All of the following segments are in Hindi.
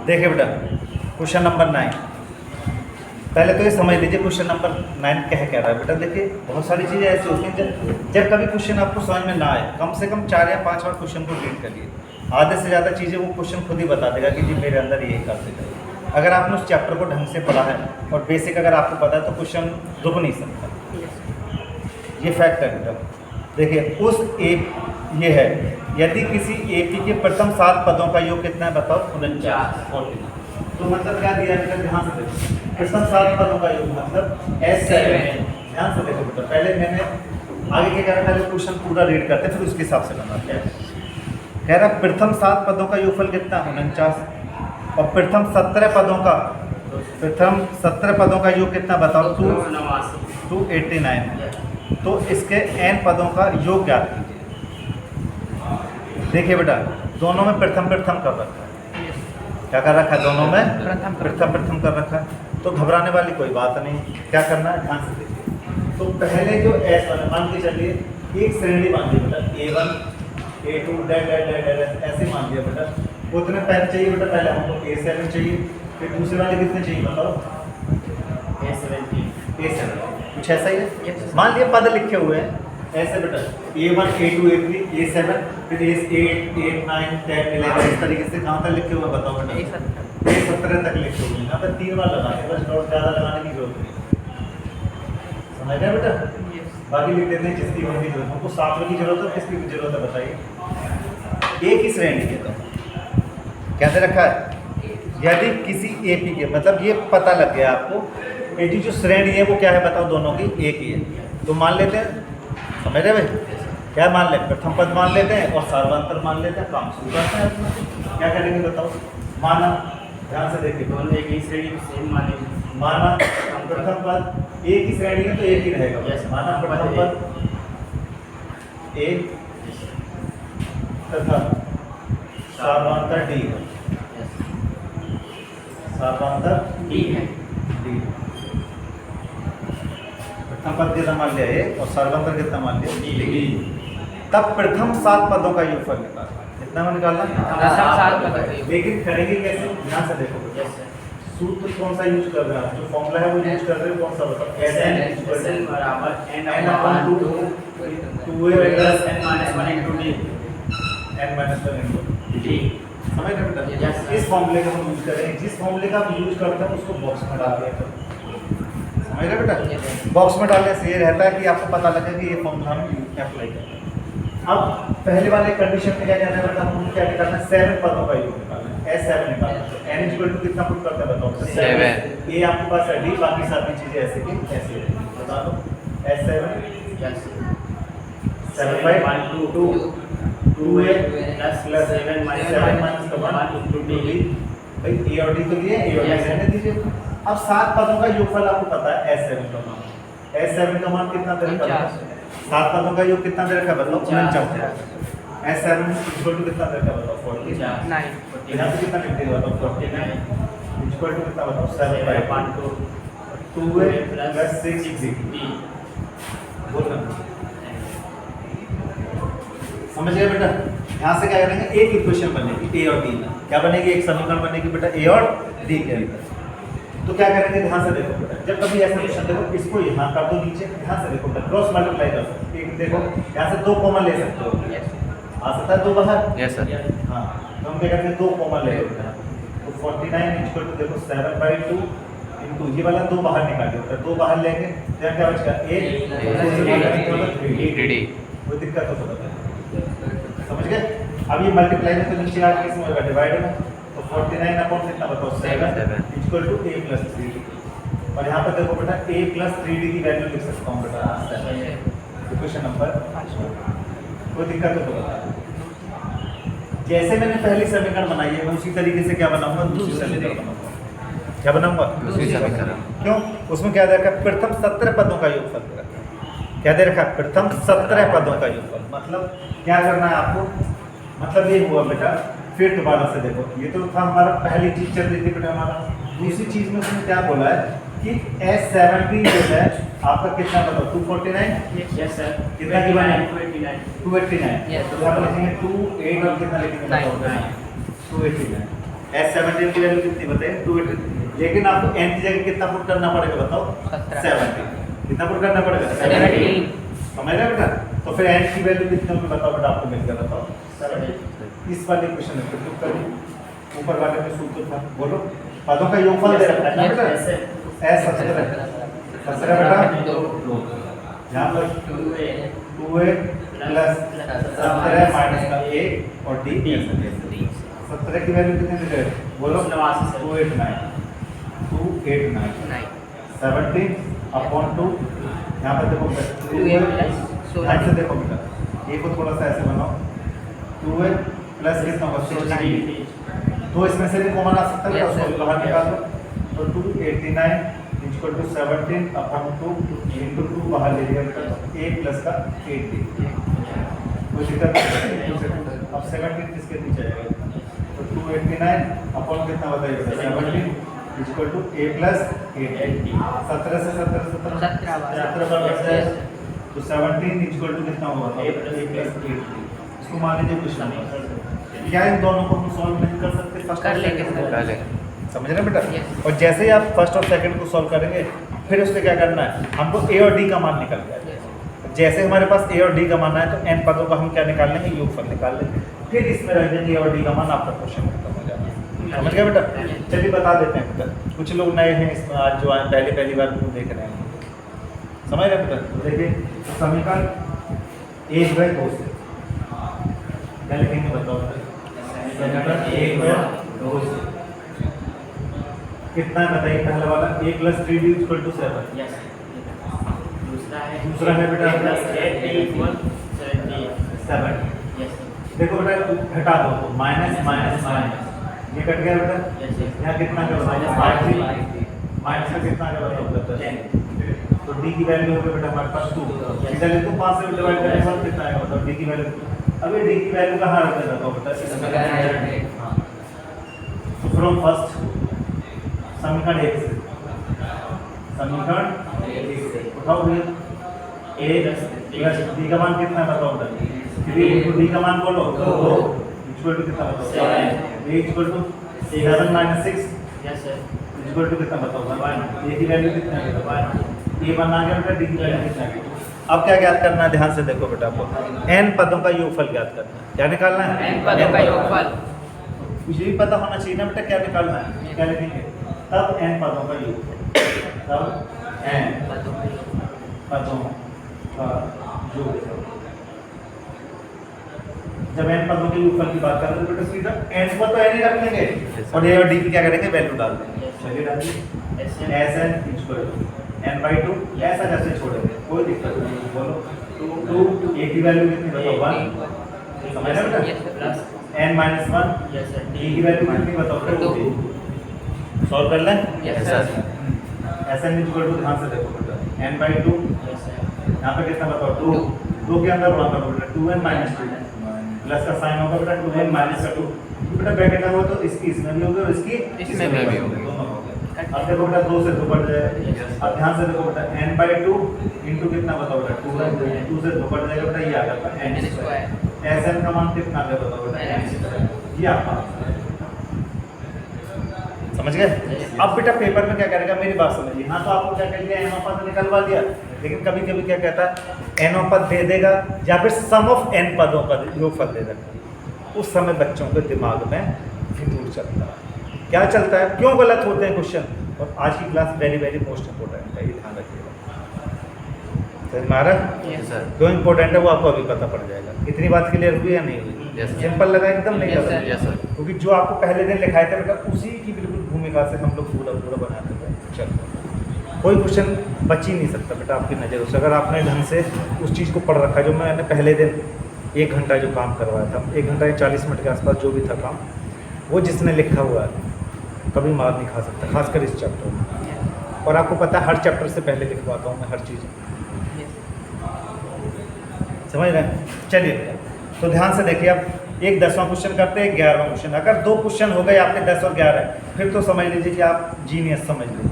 देखिए बेटा क्वेश्चन नंबर 9, पहले तो ये समझ लीजिए क्वेश्चन नंबर 9 कह रहा है। बेटा देखिए बहुत सारी चीज़ें ऐसी होती हैं जब कभी क्वेश्चन आपको समझ में ना आए, कम से कम 4 या 5 बार क्वेश्चन को रीड करिए। आधे से ज़्यादा चीज़ें वो क्वेश्चन खुद ही बता देगा कि जी मेरे अंदर यही करते जाए। अगर आपने उस चैप्टर को ढंग से पढ़ा है और बेसिक अगर आपको पता है तो क्वेश्चन रुक नहीं सकता, ये फैक्ट है बेटा। देखिए उस एक ये है, यदि किसी एपी के प्रथम 7 पदों का योग कितना है बताओ? 49। तो मतलब क्या दिया बेटा, ध्यान से देखो, प्रथम 7 पदों का योग मतलब S7। ध्यान से देखो बेटा, पहले मैंने आगे क्या कह रहा, पहले क्वेश्चन पूरा रीड करते फिर उसके हिसाब से बनाते हैं। कह रहा प्रथम 7 पदों का योगफल कितना? 49। और प्रथम 17 पदों का योग कितना बताओ? 289। तो इसके n पदों का योग ज्ञात कीजिए। देखिए बेटा दोनों में प्रथम कर रखा है, क्या कर रखा है? दोनों में प्रथम कर रखा है, तो घबराने वाली कोई बात नहीं। क्या करना है, ध्यान से देखिए। तो पहले जो S1 मान के चलिए, एक श्रेणी मान लिया बेटा, A1 A2 ऐसे मान लिया बेटा। उतने पैर चाहिए बेटा, पहले हमको A7 चाहिए, फिर दूसरे वाले कितने चाहिए बताओ? A7 कुछ ऐसा ही है। मान लिया पद लिखे हुए हैं ऐसे बेटा, A1 A2 A3 A7 फिर A8 8 9 10 11 इस तरीके से कहाँ तक लिखे हुए हैं बताओ बेटा? A17 तक लिखे हुए हैं। यहाँ पर 3 बार लगाने, बस डॉट ज़्यादा लगाने की जरूरत नहीं। समझ गया बेटा? बाकी लिख देते हैं जिसकी होने की जरूरत, हमको 7 की जरूरत है, किसकी जरूरत है बताइए? एक ही श्रेणी के तो कैसे रखा है, यदि किसी एपी के, मतलब ये पता लग गया आपको एटी जो श्रेणी है वो क्या है बताओ? दोनों की एक ही है। तो मान लेते हैं, समझ रहे भाई? क्या मान लेते? प्रथम पद मान लेते हैं और सर्वांतर मान लेते हैं, काम शुरू करते हैं अपना। क्या करेंगे बताओ? माना, ध्यान से देखिए, दोनों एक ही श्रेणी सेम मानेंगे। माना प्रथम पद एक ही श्रेणी है तो एक ही रहेगा। माना प्रथम पद एक तथा सर्वांतर डी है, सर्वांतर डी है। प्रथम पद कितना मान लिया ए और सर्वांतर कितना मान लिया डी। तब प्रथम 7 पदों का योगफल निकालना। कितना में निकालना? लेकिन करेंगे कैसे? ध्यान से देखो, सूत्र कौन सा यूज कर रहे हैं, जो फॉर्मूला है वो यूज कर रहे हैं, कौन सा बताओ? SN बराबर n/2 2a plus n-1 into d, n-1 into d। समझ रहे बेटा? इस फॉर्मूले का हम यूज करेंगे, जिस फॉर्मूले का हम यूज करते हैं उसको बॉक्स में डाल दिया करो। समझ रहे बेटा? बॉक्स में डालने से ये रहता है कि आपको पता लगे कि ये फॉर्मूला हम अप्लाई करें। अब पहले वाले कंडीशन में क्या कहना है बेटा, हम क्या निकालना है? 7 पदों का योग निकालना है, S7 निकालना है। n इक्वल टू कितना पुट करते हैं बताओ? 7। ये आपके पास है डी, बाकी सारी चीजें ऐसे की ऐसे हैं, बता दो। S7 7/2 2a plus 7 minus 1 into d। भाई a और d तो दिए, a और d रहने दीजिए। अब 7 पदों का योगफल आपको पता है S7 का मान। S7 का मान कितना दे रखा है? 7 पदों का योग कितना दे रखा है बताओ? 49। S7 इक्वल टू कितना दे रखा है बताओ? 49। यहाँ पे कितना लिख देगा बताओ? 49 इक्वल टू कितना बताओ? 7/2 2a प्लस 6d। बोलना समझ गए बेटा? यहाँ से क्या करेंगे, एक इक्वेशन बनेगी a और d में। क्या बनेगी? एक समीकरण बनेगी बेटा a और d के अंदर। तो क्या करेंगे, ध्यान से देखो बेटा, जब कभी ऐसा क्वेश्चन देखो, इसको यहाँ कर दो नीचे, ध्यान से देखो बेटा, क्रॉस मल्टीप्लाई कर सकते हो। देखो यहाँ से 2 कॉमन ले सकते हो, आ सकता है 2 बाहर। Yes sir. हाँ, तो हम क्या करते हैं 2 कॉमन ले लेते हैं। तो 49 इक्वल टू देखो 7/2 इनटू ये वाला 2 बाहर निकालिए बेटा, 2 बाहर लेंगे तो यहाँ क्या बचेगा? 8 कोई दिक्कत हो सकता है, समझ गए? अब ये मल्टीप्लाई में तो नीचे आके इसमें होगा डिवाइड में, तो 49 अपॉन कितना बताओ? 7 equal to a plus 3d। और यहाँ पर देखो बेटा a प्लस 3d की वैल्यू लिख सकता हूँ बेटा, क्वेश्चन नंबर। कोई दिक्कत हो तो बता। जैसे मैंने पहली समीकरण बनाई है मैं उसी तरीके से क्या बनाऊंगा? दूसरी समीकरण बनाऊंगा। क्या बनाऊंगा? दूसरी समीकरण। क्यों? उसमें क्या दे रखा है? प्रथम 17 पदों का योगफल दे रखा है। क्या दे रखा है? प्रथम 17 पदों का योगफल। मतलब क्या करना है आपको? मतलब ये हुआ बेटा, फिर दोबारा से देखो, ये तो था हमारा पहली चीज चल रही थी बेटा हमारा। दूसरी चीज में उसने क्या बोला है कि S70 जो है आपका कितना बताओ? 249। Yes sir. कितना की बने? 289। तो यहाँ पर लिखेंगे 2 8 और कितना लिखेंगे? 9 289। S17 की वैल्यू कितनी बताइए 280, लेकिन आपको n की जगह कितना पुट करना पड़ेगा बताओ 17, कितना पुट करना पड़ेगा 17, समझ रहे बेटा। तो फिर n की वैल्यू कितनी होगी बताओ बेटा, आपको मिल गया बताओ 17। इस वाले क्वेश्चन में पुट करिए, ऊपर वाले में सूत्र था, बोलो पदों का योगफल दे रखा है ना बेटा S17 बेटा, यहाँ पर 2a प्लस 17 माइनस का a और d 17 की वैल्यू कितनी दे रहे बोलो 289 17 अपॉन 2, यहाँ पर देखो ध्यान से देखो बेटा, a को थोड़ा सा ऐसे बनाओ 2a प्लस कितना होगा 16, तो इसमें से भी कॉमन आ सकता है उसको बाहर निकाल दो, तो 289 इक्वल टू 17 अपॉन 2 इंटू 2 बाहर ले लिया बेटा, a प्लस का 80, कोई दिक्कत नहीं। अब 17 किसके नीचे आएगा, तो 289 अपॉन कितना बताइए 17 इक्वल टू a प्लस 80, 17 से 17 बार बच जाए, तो 17 इक्वल टू कितना होगा a प्लस 80। इसको मान लीजिए क्वेश्चन, क्या इन दोनों को हम सॉल्व नहीं कर सकते, फर्स्ट कर लेंगे, समझ रहे बेटा। और जैसे ही आप फर्स्ट और सेकंड को सॉल्व करेंगे, फिर उसमें क्या करना है, हमको a और d का मान निकल गया, जैसे हमारे पास a और d का मान है तो n पदों का हम क्या निकाल लेंगे, योगफल निकाल लेंगे, फिर इसमें रख देंगे a और d का मान, आपका क्वेश्चन खत्म हो जाएगा, समझ गए बेटा। चलिए बता देते हैं बेटा, कुछ लोग नए हैं इसमें आज जो पहली बार देख रहे हैं, समझ रहे बेटा। देखिए समीकरण 1/2 से क्या लिखेंगे बताओ, समीकरण 1/2 से कितना है बताइए, पहला वाला a plus 3d equal to 7, दूसरा है बेटा 8d इक्वल 7। देखो बेटा घटा दो तो माइनस माइनस माइनस ये कट गया बेटा, यहाँ कितना का बताओ माइनस का कितना का बताओ 10, तो d की वैल्यू होगी बेटा हमारे पास 2, इधर तो 5 से डिवाइड करने पर कितना आएगा बताओ d की वैल्यू, अभी d की वैल्यू कहाँ रखते बताओ बेटा, हां फ्रॉम फर्स्ट समीकरण 1 से, समीकरण 1 से उठाओ भैया, a प्लस d का मान कितना है बताओ बेटा, 3 इंटू d का मान बोलो 2 इक्वल टू कितना बताओ 7, a equal to 7 minus 6 yes sir equal to कितना बताओ 1, a की वैल्यू कितना है बेटा 1, a बन आ गया बेटा, d की वैल्यू कितना है। अब क्या ज्ञात करना है, ध्यान से देखो बेटा, आपको n पदों का योगफल ज्ञात करना है, क्या निकालना है n पदों का योगफल, मुझे भी पता होना चाहिए ना बेटा क्या निकालना है, क्या लिखेंगे तब n पदों का योगफल, तब n पदों का योगफल, जब n पदों के योगफल की बात करें तो बेटा सीधा n को तो n ही रख लेंगे और a और d की क्या करेंगे वैल्यू डाल देंगे, चलिए डालिए Sn इक्वल टू n/2, ऐसा जैसे छोड़ेंगे कोई दिक्कत नहीं, बोलो 2 a की वैल्यू कितनी बताओ 1, समझ रहे बेटा, plus n minus 1 yes sir, d की वैल्यू कितनी बताओ 2, सॉल्व कर लें yes sir, Sn equal to ध्यान से देखो बेटा n/2 यस सर, यहाँ पे कितना बताओ 2 के अंदर बढ़ाना बेटा 2n माइनस 2 प्लस का साइन होगा बेटा 2n माइनस का 2, बेटा ब्रैकेट लगा हुआ तो इसकी इसमें भी होगा और इसकी इसमें भी होगा, दोनों हो गए। अब देखो बेटा 2 से 2 बढ़ जाएगा, अब ध्यान से देखो बेटा n/2 इंटू कितना बताओ बेटा 2 से 2 बढ़ जाएगा बेटा, ये आ गया n², Sn का मान कितना आ गया बताओ बेटा n², ये आपका समझ गए। अब बेटा पेपर में क्या करेगा, मेरी बात समझिए, हाँ तो आपको क्या कर लिया n पद निकलवा लिया, लेकिन कभी कभी क्या कहता है n पद दे देगा या फिर सम ऑफ n पदों का योगफल दे देगा, उस समय बच्चों के दिमाग में फितूर चलता है, क्या चलता है, क्यों गलत होते हैं क्वेश्चन, और आज की class very very most important है, ये ध्यान रखिएगा, हमारा क्यों इंपॉर्टेंट है वो आपको अभी पता पड़ जाएगा। इतनी बात क्लियर हुई या नहीं हुई, सिंपल लगा एकदम नहीं लगा, क्योंकि जो आपको पहले दिन लिखाए थे बेटा उसी की बिल्कुल भूमिका से हम लोग पूरा पूरा बनाते थे, चलो कोई क्वेश्चन बच ही नहीं सकता बेटा आपकी नज़रों से, अगर आपने ढंग से उस चीज़ को पढ़ रखा, जो मैंने पहले दिन 1 घंटा जो काम करवाया था, 1 घंटा या 40 मिनट के आसपास जो भी था काम, वो जिसने लिखा हुआ है कभी मार नहीं खा सकता, खासकर इस चैप्टर में, और आपको पता है हर चैप्टर से पहले लिखवाता हूँ मैं हर चीज़, समझ रहे हैं। चलिए तो ध्यान से देखिए, अब एक 10वां क्वेश्चन करते हैं, 11वां क्वेश्चन, अगर 2 क्वेश्चन हो गए आपके 10 और 11 फिर तो समझ लीजिए कि आप जीनियस समझ लीजिए।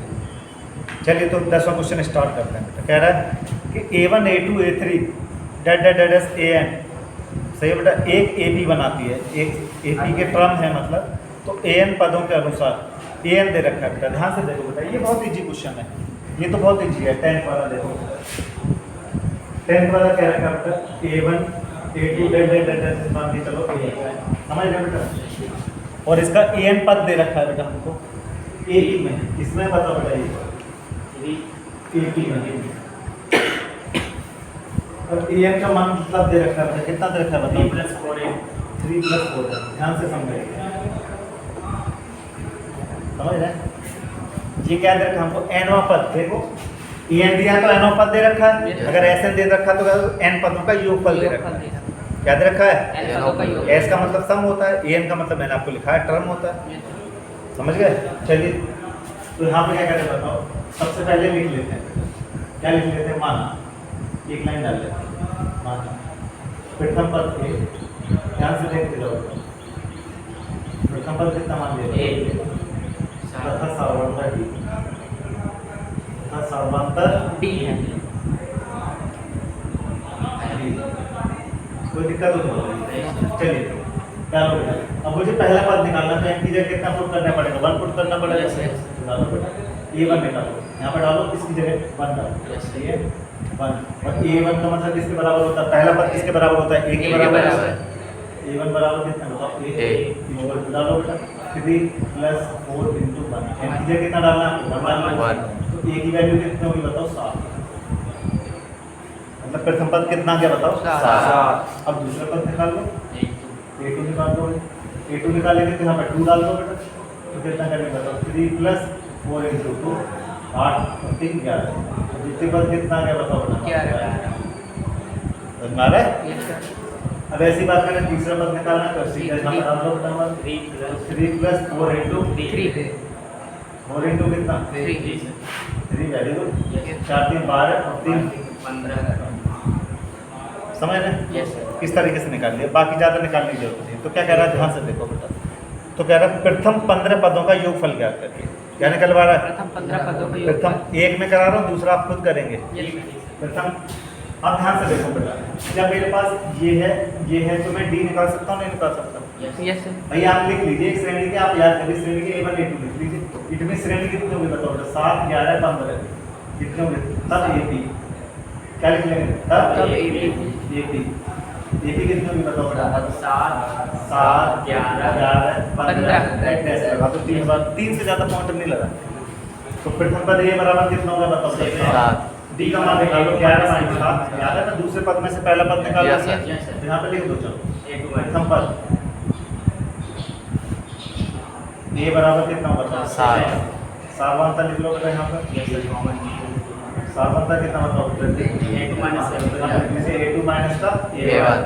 चलिए तो 10वां क्वेश्चन स्टार्ट करते हैं बेटा, कह रहा है कि A1 A2 A3 AN, सही है बेटा, एक AP बनाती है, एक AP के टर्म है, मतलब तो an पदों के अनुसार an दे रखा है बेटा, ध्यान से देखो बेटा, ये बहुत इजी क्वेश्चन है, ये तो बहुत इजी है। 10th वाला देखो, 10th वाला क्या रखा है बेटा, a1 a2 डेट मान के चलो a समझ रहे बेटा, और इसका an पद दे रखा है बेटा हमको a में, इसमें बताओ बेटा ये a में, और an का मान मतलब दे रखा है, कितना दे रखा है बताओ, 3 + 4 है, ध्यान से समझिए, समझ रहे हैं? ये क्या दे रखा हमको, nवां पद, देखो an दिया तो nवां पद दे रखा है, अगर sn दे रखा तो n पदों का योगफल दे रखा है, क्या दे रखा है, s का मतलब सम होता है, an का मतलब मैंने आपको लिखा है टर्म होता है, समझ गए? चलिए तो यहाँ पे क्या करें बताओ, सबसे पहले लिख लेते हैं, क्या लिख लेते हैं, माना, एक लाइन डाल लेते हैं, माना प्रथम पद के, ध्यान से देखते जाओ, प्रथम पद कितना मान लिया, तथा सर्वांतर d, तथा सर्वांतर d है, कोई दिक्कत हो तो चलिए क्या लो बेटा, अब मुझे पहला पद निकालना है, तो इनकी जगह कितना पुट करना पड़ेगा, 1 पुट करना पड़ेगा, डालो बेटा a1 निकालो, यहाँ पर डालो, इसकी जगह 1 डालो, ये 1, और a1 का मतलब किसके बराबर होता है, पहला पद किसके बराबर होता है, a के बराबर है, a1 बराबर कितना बताओ, a डालो बेटा, 3 + 4 × 1, इनकी जगह कितना डालना है, 1, तो a की वैल्यू कितनी होगी बताओ, 7, मतलब प्रथम पद कितना आ गया बताओ, 7। अब दूसरा पद निकाल लो, a2 निकाल दो, a2 निकालेंगे तो यहाँ पर 2 डाल दो बेटा, तो कितना करेंगे बताओ, 3 + 4 × 2 8 और 3 11, तो द्वितीय पद कितना आ गया बताओ बेटा, 11 है। अब ऐसी बात करें तीसरा पद निकालना है, तो सीधा यहाँ पर डाल दो बेटा, 3 + 4 × 3, 4 × कितना, 3, वेरी गुड, 4 3 12 और 3 15, समझ रहे? किस तरीके से निकाल लिया, बाकी ज़्यादा निकालने की जरूरत नहीं। तो क्या कह रहा है, ध्यान से देखो बेटा, तो कह रहा है प्रथम 15 पदों का योगफल ज्ञात करके, क्या निकलवा रहा है, प्रथम 15 पदों का प्रथम एक में करा रहा हूँ, दूसरा आप खुद करेंगे, प्रथम। अब ध्यान से देखो बेटा, जब मेरे पास ये है तो मैं डी निकाल सकता हूँ, नहीं निकाल सकता, भैया आप लिख लीजिए, एक श्रेणी के आप याद करिए, श्रेणी के a1 a2 लिख लीजिए, इतनी श्रेणी कितनी होगी बताओ बेटा, 7 11 15 कितने होंगे, तब AP क्या लिख लेंगे, तब AP कितनी होगी बताओ बेटा, 7 11 15 तो 3 बार, 3 से ज़्यादा पॉइंट नहीं लगा, तो प्रथम पद a बराबर कितना होगा बताओ, 7, डी का मान निकालो, 11 - 7 याद है ना, दूसरे पद में से पहला पद निकालो, यहाँ पे लिख दो, चलो प्रथम पद a बराबर कितना होगा, 7, सार्वंतर लिख लो बेटा, यहाँ पर सार्वंतर कितना बताओ, a2 - का a1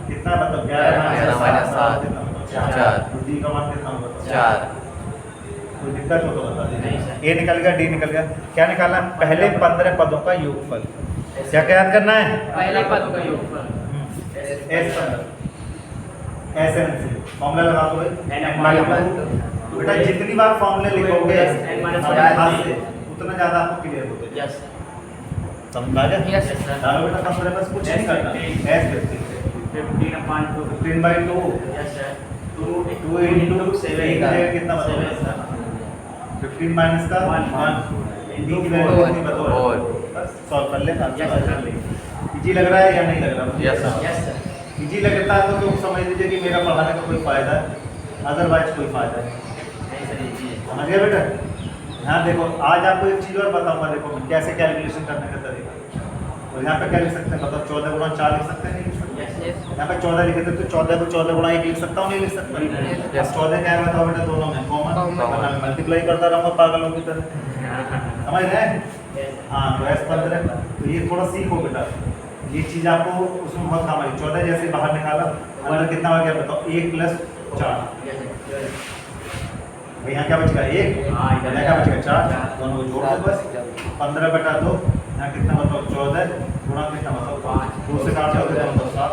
कितना बताओ, 11 - 7 4, तो डी का मान कितना होगा, 4, कोई दिक्कत हो तो बता दीजिए, ए निकल गया, डी निकल गया, क्या निकालना है, पहले 15 पदों का योगफल, क्या क्या याद करना है, पहले पद का योगफल, फॉर्मूला लगा दो बेटा, जितनी बार फॉर्मूले लिखोगे हाथ से उतना ज़्यादा आपको क्लियर होता है, समझ आ गया, डालो बेटा 15 बस कुछ नहीं करना, एस करते 15/2 2 × 7 कितना बताओ, 15 - का 1, डी की वैल्यू कितनी बताओ, बस सॉल्व कर लेना, इजी लग रहा है या नहीं लग रहा, यस सर, इजी लगता है तो समझ लीजिए कि मेरा पढ़ाने का कोई फ़ायदा है, अदरवाइज कोई फ़ायदा नहीं, समझ गया बेटा। यहाँ देखो, आज आपको एक चीज़ और बताऊंगा, देखो कैसे कैलकुलेशन करने का तरीका, तो यहाँ पे क्या लिख सकते हैं बताओ, 14 × 4 लिख सकते हैं, नहीं लिख सकते, यहाँ पे 14 लिखे थे तो 14 को 14 × 1 लिख सकता हूँ, नहीं लिख सकता, 14 क्या है बताओ बेटा, दोनों में कॉमन, वरना मल्टीप्लाई करता रहूँगा पागलों की तरह, समझ रहे हैं? हाँ, तो S15, तो ये थोड़ा सीखो बेटा, ये चीज़ आपको उसमें बहुत काम आई, 14 जैसे बाहर निकाला, अंदर कितना आ गया बताओ, 1 + 4, यहाँ क्या बचेगा 1, यहाँ क्या बचेगा 4, दोनों को जोड़ दो बस, 15/2, यहाँ कितना बताओ 14 गुणा कितना बताओ 5, 2 से काट दो कितना बताओ 7,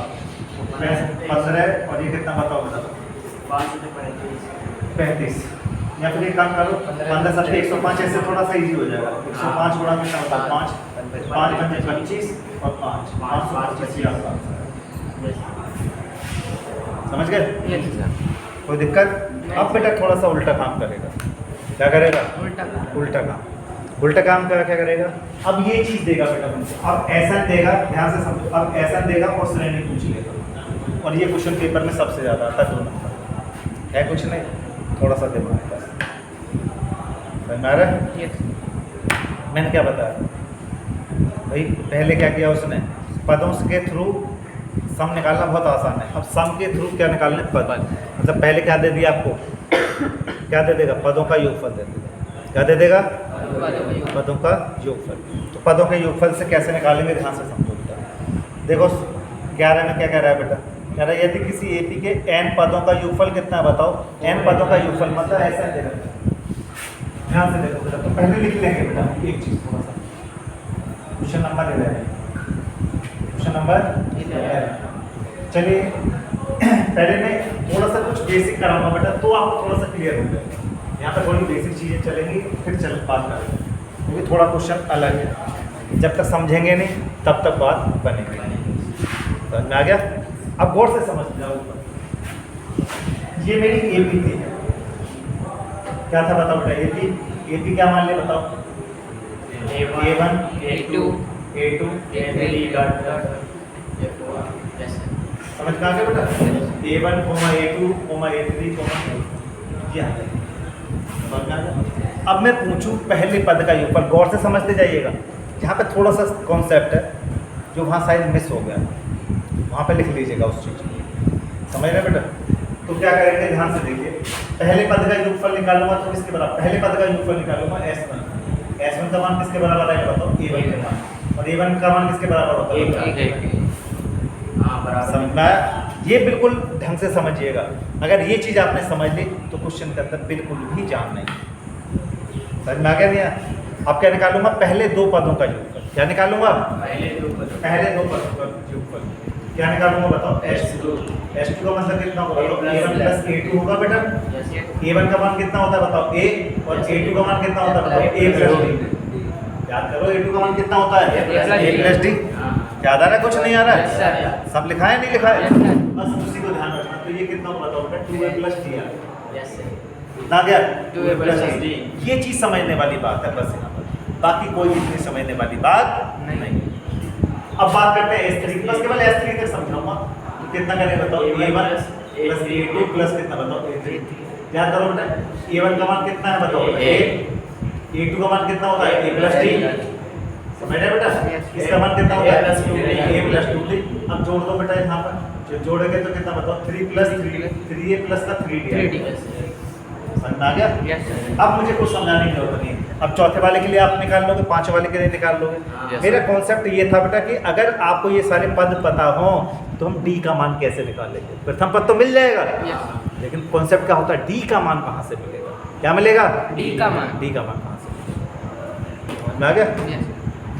15 और ये कितना बताओ बताओ 35, या फिर एक काम करो 15 7 105, ऐसे थोड़ा सा इजी हो जाएगा, 105 गुणा कितना बताओ 5, 5 × 25 और 5 525 आसपास, समझ गए? कोई दिक्कत? अब बेटा थोड़ा सा उल्टा काम करेगा। क्या करेगा? उल्टा उल्टा काम। उल्टा काम का क्या करेगा? अब ये चीज़ देगा बेटा मुझे, अब ऐसा देगा, ध्यान से समझो, अब ऐसा देगा और श्रेणी पूछ लेगा। और ये क्वेश्चन पेपर में सबसे ज़्यादा आता है 2 नंबर। है कुछ नहीं, थोड़ा सा दिमाग का। समझ में आ रहा है? यस मैंने क्या बताया भाई? पहले क्या किया उसने? पदों के थ्रू सम निकालना बहुत आसान है। अब सम के थ्रू क्या निकालना है? पद। मतलब पहले क्या दे दिया आपको? क्या दे देगा? पदों का योगफल दे देगा। क्या दे देगा? पदों का योगफल। तो पदों के योगफल से कैसे निकालेंगे? ध्यान से समझो बेटा। देखो 11 में क्या कह रहा है बेटा? कह रहा है यदि किसी एपी के n पदों का योगफल कितना है बताओ? n पदों का योगफल मतलब ऐसा दे रहा है। ध्यान से देखो बेटा, तो पहले लिख लेंगे बेटा एक चीज़ थोड़ा सा। Question number 11, question number 11। चलिए पहले मैं थोड़ा सा कुछ बेसिक कराऊंगा बेटा, तो आपको थोड़ा सा क्लियर हो जाएगा। यहाँ पर थोड़ी बेसिक चीज़ें चलेंगी, फिर चल बात करेंगे, क्योंकि थोड़ा क्वेश्चन अलग है। जब तक समझेंगे नहीं तब तक बात बनेगी। समझ में आ गया? अब गौर से समझ जाओ। ये मेरी एपी थी, क्या था बताओ बेटा? एपी, एपी क्या मान ले बताओ? A1 A2 A2 A3 dot समझ में आ गया बेटा? A1, A2, A3, ये आ गया। समझ में आ गया? अब मैं पूछूं पहले पद का योगफल, गौर से समझते जाइएगा। यहाँ पे थोड़ा सा कॉन्सेप्ट है जो वहाँ शायद मिस हो गया, वहाँ पे लिख लीजिएगा उस चीज़ को। समझ रहे बेटा? तो क्या करेंगे? ध्यान से देखिए। पहले पद का योगफल निकालूंगा तो किसके बराबर? पहले पद का योगफल निकालूंगा S1। S1 का मान किसके बराबर है बताओ? A1 के मान। और A1 का मान किसके बराबर होता है? समझ में आया? ये बिल्कुल ढंग से समझिएगा। अगर ये चीज़ आपने समझ ली तो क्वेश्चन के अंदर बिल्कुल भी जान नहीं। समझ में आ गया नहीं? अब क्या निकालूंगा? पहले 2 पदों का योगफल। क्या निकालूंगा? पहले 2 पदों का योगफल। क्या निकालूंगा बताओ? S2। S2 का मतलब कितना होगा? A1 प्लस A2 होगा बेटा। A1 का मान कितना होता है बताओ? A। और A2 का मान कितना होता है बताओ? A plus D। याद करो A2 का मान कितना होता है? A plus D। याद आ रहा है? कुछ नहीं आ रहा है? सब लिखा है नहीं लिखा है? बस उसी को ध्यान रखना। तो ये कितना होगा बताओ? 2A प्लस D आ कितना गया? 2A plus D। ये चीज़ समझने वाली बात है बस यहाँ पर, बाकी कोई इतनी समझने वाली बात नहीं। अब बात करते हैं S3, बस केवल S3 तक समझाऊंगा। तो कितना करें बताओ? A1 प्लस A2 प्लस कितना बताओ? A3। याद करो बेटा, A1 का मान कितना है बताओ? A। A2 का मान कितना होता है? A plus D। समझ रहे बेटा? इसका मान कितना होता है? A plus 2D। अब जोड़ दो बेटा यहाँ पर, जो जोड़ेंगे तो कितना बताओ? 3 प्लस 3A प्लस का 3D। समझ में आ गया? अब मुझे कुछ समझाने की जरूरत नहीं है। अब चौथे वाले के लिए आप निकाल लोगे, 5 वाले के लिए निकाल लोगे। मेरा कॉन्सेप्ट ये था बेटा कि अगर आपको ये सारे पद पता हो तो हम D का मान कैसे निकालेंगे? प्रथम पद तो मिल जाएगा, लेकिन कॉन्सेप्ट क्या होता है? D का मान कहाँ से मिलेगा? क्या मिलेगा? D का मान। D का मान कहाँ से? समझ में आ गया?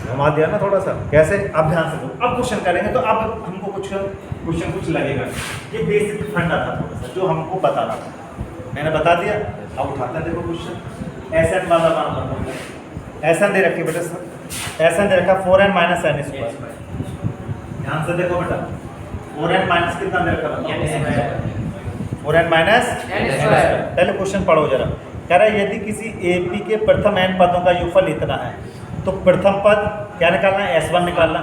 घुमा दिया ना थोड़ा सा। कैसे? अब ध्यान से दो। अब क्वेश्चन करेंगे तो अब हमको कुछ लगेगा। ये बेसिक फंडा था थोड़ा सा जो हमको बताना था, मैंने बता दिया। अब उठाते हैं, देखो क्वेश्चन एसएन वाला मान बताओ। एसएन दे रखी बेटा, एसएन दे रखा 4n माइनस n स्क्वायर। ध्यान से देखो बेटा, 4n माइनस कितना दे रखा बताओ? 4n minus n square. पहले क्वेश्चन पढ़ो जरा। कह रहा है यदि किसी एपी के प्रथम n पदों का योगफल इतना है तो प्रथम पद क्या निकालना है? S1 निकालना।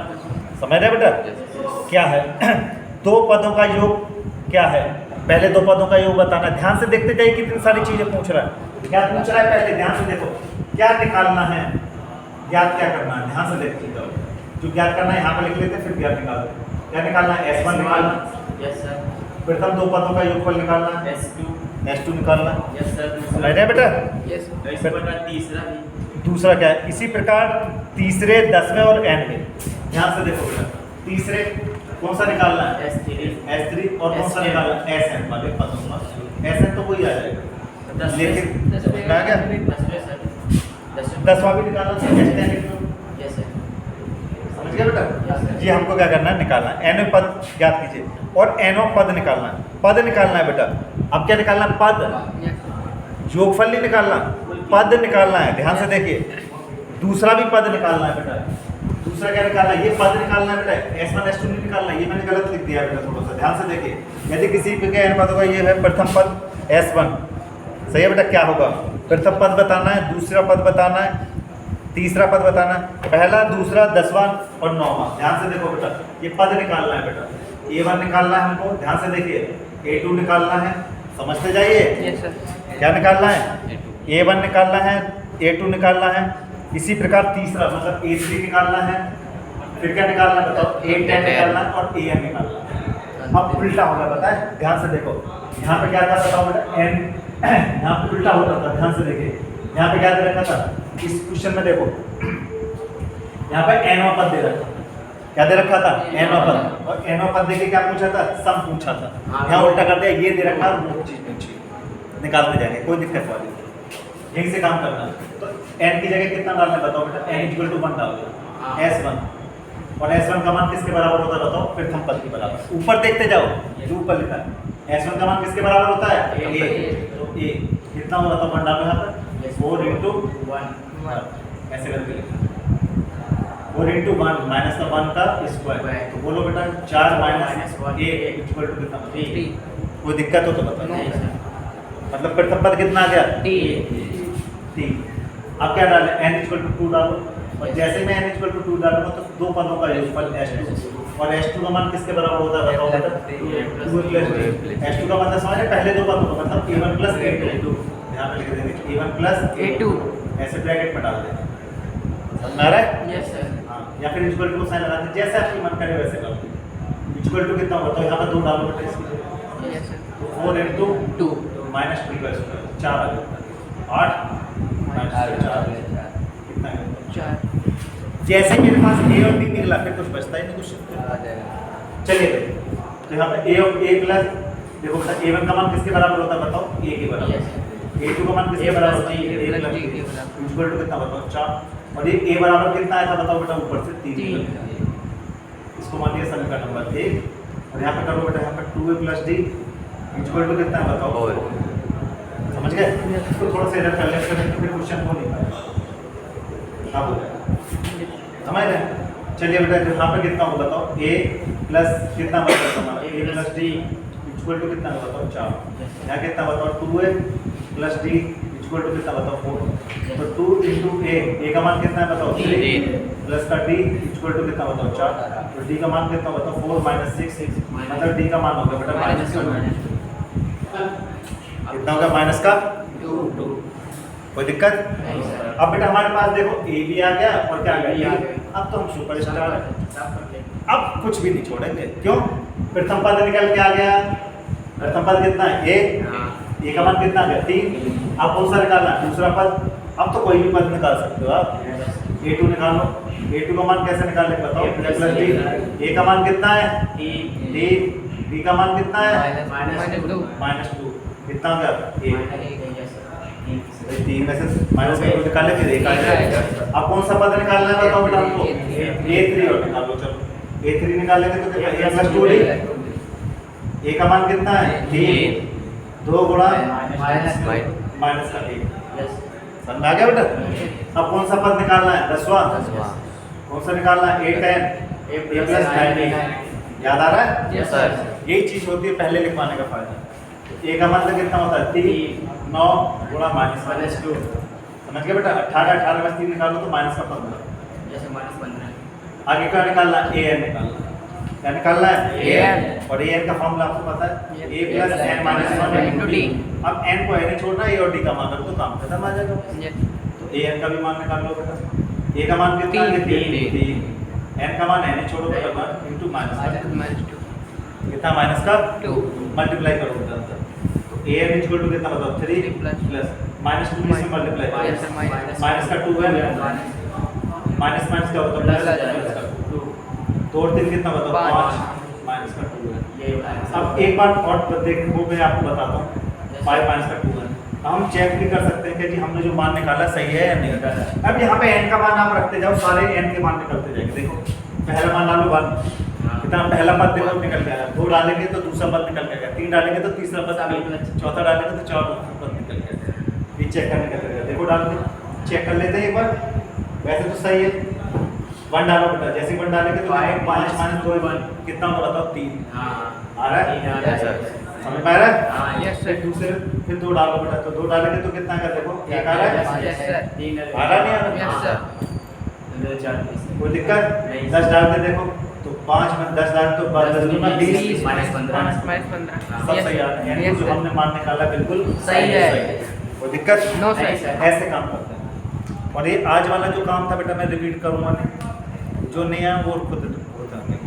समझ रहे बेटा? क्या है? 2 पदों का योग क्या है? पहले 2 पदों का योग बताना। ध्यान से देखते जाइए कितनी सारी चीजें पूछ रहा है। क्या पूछ रहा है? पहले ध्यान से देखो, क्या निकालना है, ज्ञात क्या करना है। ध्यान से देखते जाओ, जो ज्ञात करना है यहाँ पर लिख लेते, फिर ज्ञात निकाल दो। क्या निकालना है? S1 निकालना। प्रथम 2 पदों का योगफल निकालना। S2 निकालना। समझ रहे बेटा? दूसरा क्या है? इसी प्रकार तीसरे, 10वें और n में। ध्यान से देखो बेटा, तीसरे कौन सा निकालना है? S3। और कौन सा निकालना है? SN वाले पदों का। SN तो वही आ जाएगा, लेकिन आ गया 10वां भी निकालना। समझ गया बेटा? ये हमको क्या करना है? निकालना है। nवें पद ज्ञात कीजिए और nवां पद निकालना है। पद निकालना है बेटा। अब क्या निकालना है? पद। योगफल नहीं निकालना, पद निकालना है। ध्यान से देखिए, दूसरा भी पद निकालना है बेटा। दूसरा क्या निकालना है? ये पद निकालना है बेटा। S1 S2 नहीं निकालना, ये मैंने गलत लिख दिया बेटा। थोड़ा सा ध्यान से देखिए, यदि किसी के n पदों का ये है प्रथम पद S1 सही है बेटा, क्या होगा? प्रथम पद बताना है, दूसरा पद बताना है, तीसरा पद बताना है, पहला, दूसरा, 10वां और 9वां। ध्यान से देखो बेटा, ये पद निकालना है बेटा। A1 निकालना है हमको, ध्यान से देखिए। A2 निकालना है, समझते जाइए। Yes sir. क्या निकालना है? A1 निकालना है, A2 निकालना है, इसी प्रकार तीसरा मतलब A3 निकालना है, फिर क्या निकालना है बताओ? A10 निकालना है और AN निकालना है। अब उल्टा होगा, पता है? ध्यान से देखो, यहाँ पे क्या था बताओ बेटा? N, यहाँ पे उल्टा होता था, ध्यान से देखिए। यहाँ पे क्या दे रखा था? इस क्वेश्चन में देखो, यहाँ पे nवां पद दे रखा था। क्या दे रखा था? nवां पद। और nवां पद देके क्या पूछा था? सम पूछा था। यहाँ उल्टा कर दिया, ये दे रखा है, वो चीज पूछी, निकालते जाएंगे, कोई दिक्कत वाली नहीं। यहीं से काम करना है। तो n की जगह कितना डालना है बताओ बेटा? n = 1 डाल दो, S1। और S1 का मान किसके बराबर होता है बताओ? प्रथम पद के बराबर। ऊपर देखते जाओ, जो ऊपर लिखा है S1 का मान किसके बराबर होता है? A। तो A कितना होगा बताओ? 1 डालो यहाँ पर, 4 × 1, ऐसे करके लिखना, 4 × 1 माइनस का 1 का स्क्वायर। तो बोलो बेटा 4 - 1 = कितना? 3। कोई दिक्कत हो तो बताओ। मतलब प्रथम पद कितना आ गया? 3। अब क्या डालें? n = 2 डालो। और जैसे मैं n = 2 डालूंगा तो दो पदों का योगफल S2, और S2 का मान किसके बराबर होता है बताओ बेटा? 2a + d। S2 का मतलब समझ रहे? पहले दो पदों का मतलब A1 + A2। यहाँ पे लिख देंगे A1 + A2 ऐसे ब्रैकेट में डाल देंगे। समझ में आ रहा है? Yes sir. हाँ, या फिर इक्वल टू साइन लगा दें, जैसे आपकी मन करे वैसे करो। इक्वल टू कितना होता है? यहाँ पे 2 डालो बेटा इसकी जगह। Yes sir. तो 4 × 2 2 -2 4 आ गया। 8 - 4 कितना है? 4 जैसे मेरे पास A और B निकला, फिर कुछ बचता ही नहीं कुछ। चलिए तो यहाँ पे A और A प्लस, देखो बेटा A1 का मान किसके बराबर होता है बताओ? A के बराबर। A2 का मान किसके बराबर होता है? A + D इक्वल टू कितना बताओ? 4। और ये A बराबर कितना आया था बताओ बेटा? ऊपर से 3। इसको मान लिया समीकरण नंबर 1। और यहाँ पे करो बेटा, यहाँ पे 2a + d इक्वल टू कितना है बताओ? समझ गए? इसको थोड़ा सा इधर कर लेते हैं, फिर क्वेश्चन हो नहीं पाएगा। अब हो जाएगा, समझ रहे हैं? चलिए बेटा यहाँ पे कितना होगा बताओ? A प्लस कितना मतलब हमारा? A + d इक्वल टू कितना होगा बताओ? 4। यहाँ कितना बताओ? 2a + d इक्वल टू कितना बताओ? 4। तो 2 × A का मान कितना है बताओ? 3 प्लस का d इक्वल टू कितना बताओ? 4। तो d का मान कितना बताओ? 4 - 6 मतलब d का मान होगा बेटा -2। कितना होगा? -2। कोई दिक्कत? अब बेटा हमारे पास देखो A भी आ गया और क्या आ गया? अब तो हम सुपरस्टार हैं। अब कुछ भी नहीं छोड़ेंगे, क्यों? प्रथम पद निकल के आ गया। प्रथम पद कितना है? A का मान कितना आ गया? 3। अब कौन सा निकालना? दूसरा पद। अब तो कोई भी पद निकाल सकते हो आप। A2 निकालो। A2 का मान कैसे निकालेंगे बताओ? A + d। A का मान कितना है? 3। B का मान कितना है? -2 -2। कितना हो गया? 1। 3 में से -2 निकाले, फिर 1 आएगा। अब कौन सा पद निकालना है बताओ बेटा हमको? A3 और निकालो। चलो A3 निकालेंगे तो कितना? A + 2d। A का मान कितना है? 3। 2 × -1 समझ में आ गया बेटा? अब कौन सा पद निकालना है? 10वां। कौन सा निकालना है? A10 A + 9d। याद आ रहा है? Yes sir. यही चीज होती है पहले लिखवाने का फायदा। A का मतलब कितना होता है? 3 9 × -2। समझ गए बेटा? 18 में 3 निकालो तो माइनस का पद होगा। आगे क्या निकालना है? AN निकालना है। क्या निकालना है? AN। और AN का फॉर्मूला आपको पता है? A + n - 1 × d। अब n को n ही छोड़ना है, A और d का मान रख दो, काम खत्म आ जाएगा। तो AN का भी मान निकाल लो बेटा। A का मान कितना है? 3। n का मान n ही छोड़ो बेटा, × कितना? -2 मल्टीप्लाई करो बेटा। तो AN इक्वल टू कितना बताओ? 3 प्लस -2 में से मल्टीप्लाई करो। माइनस का 2 है, माइनस क्या होता है? प्लस का 2। 2 और 3 कितना बताओ? 5 माइनस का 2 है। अब एक बात और देखो, मैं आपको बताता हूँ। 5 माइनस का 2 है। हम चेक भी कर सकते हैं कि जी हमने जो मान निकाला सही है या नहीं। अब यहाँ पे n का मान आप रखते जाओ, सारे n के मान निकलते जाएंगे। देखो पहला मान डालो 1, कितना? पहला पद देखो निकल गया। 2 डालेंगे तो दूसरा पद निकल गया। 3 डालेंगे तो तीसरा पद, चौथा डालेंगे तो चौथा पद निकल गया। ये चेक करने का तरीका देखो, डाल के चेक कर लेते हैं एक बार। वैसे तो सही है। 1 डालो बेटा, जैसे 1 डालेंगे तो 5 - 2 1 कितना होगा बताओ? 3 आ रहा है? समझ में आ रहा है? हाँ, yes, sir. दूसरे फिर 2 डालो बेटा, तो 2 डालेंगे तो कितना का देखो एक आ रहा है, Yes, sir. आ रहा नहीं आ रहा? Yes, sir. कोई दिक्कत? 10 डाल के देखो तो 5 में 10 डाल तो 10 दूना 20 -15. सब Yes, सही आ रहा है, यानी yes, जो sir. हमने मान निकाला बिल्कुल सही है. कोई दिक्कत? No, sir. ऐसे काम करते हैं। और ये आज वाला जो काम था बेटा मैं रिपीट करूँगा नहीं, जो नहीं है वो खुद होता नहीं।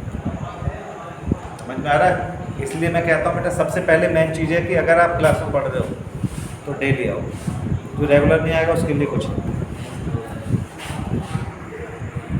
समझ में आ रहा है? इसलिए मैं कहता हूँ बेटा सबसे पहले मेन चीज़ है कि अगर आप क्लास में पढ़ रहे हो तो डेली आओ, जो रेगुलर नहीं आएगा उसके लिए कुछ नहीं।